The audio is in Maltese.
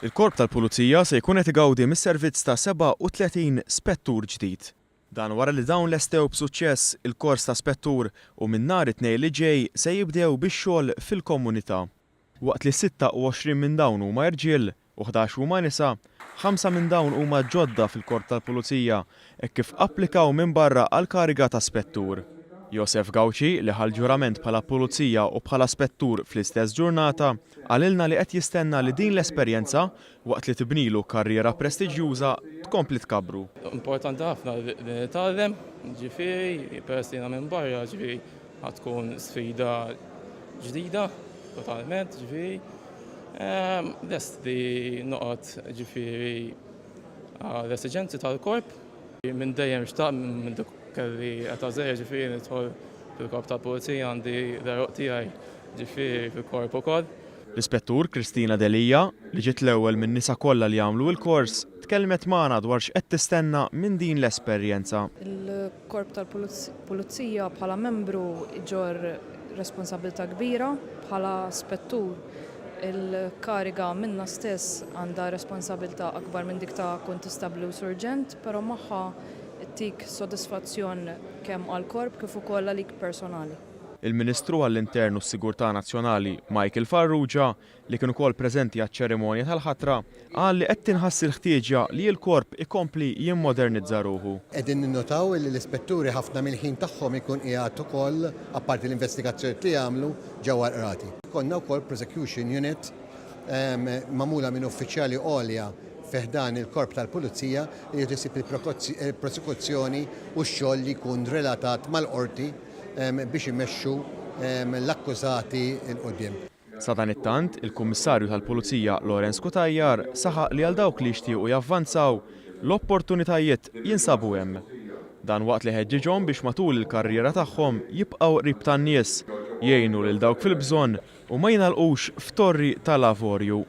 Il-Korp tal-Pulizija se jkun qed igawdi mis-servizz ta' 37 spettur ġdid. Dan wara li dawn lestew b'suċċess il-kors ta' spettur u minn nhar it-tnejn li ġej se jibdew bix-xogħol fil-komunità. Waqt li 26 minn dawn huma irġiel u 11 huma nisa, 5 minn dawn huma ġodda fil-Korp tal-Pulizija hekk kif applikaw minn barra għal kariga ta' spettur. Josef Gawċi li ħal ġurament bħala pulizija u bħala spettur fl-istess ġurnata għalilna li qed jistenna li din l-esperjenza waqt li tibnilu karriera prestiġjuża tkompli tkabru. Importanti ħafna li nitgħallem, ġifieri peress li jiena minn barra, ġifieri ħadd tkun sfida ġdida totalment, ġifieri. Lest li noqgħod ġifieri l-esiġenzi tal-korp minn dejjem xtaq minn dik kelli għatażeja ġifieri nidħol fil-korp tal-Pulizija għandi l-għeruq tiegħi ġifieri fil-korp ukoll. L-Ispettur Kristina Delija li ġiet l-ewwel minn nisa kollha li jagħmlu l-kors tkellmet magħna dwar x'qed tistenna minn din l-esperjenza. Il-Korp tal-Pulizija bħala membru ġor responsabilità kbira, bħala spettur il-kariga minna stess għandha responsabilità akbar minn dik ta' kontistabli u surġent, però magħha tik sodisfazzjon kemm għall-korp kif ukoll għalik personali. Il-Ministru għall-Intern u s-Sigurtà Nazzjonali Michael Farrugia li kien ukoll preżenti għaċ-ċerimonja tal-ħatra qal li qed tinħass il-ħtieġa li l-korp ikompli jimmodernizza ruħu. Qegħdin ninnotaw li l-ispetturi ħafna mill-ħin tagħhom ikun qiegħed ukoll apparti l-investigazzjoni li jagħmlu ġewwa qrati. Konna wkoll prosecution unit magħmula minn uffiċjali għolja fiħdan il-Korp tal-Pulizija li jtisib il-prosekuzzjoni u x-xogħol li jkun relatat mal-qorti biex imexxu l-akkużati l-qudiem. Sa dan it-tant, il-Kummissarju tal-Pulizija Lorenz Kutajjar saħaq li għal dawk li jixtiequ javvanzaw l-opportunitajiet jinsabu hemm. Dan waqt li ħeġġiġhom biex matul il-karriera tagħhom jibqgħu qrib tan-nies, jgħinu lil dawk fil-bżonn u ma jingħalqux f'torri tal-lavorju.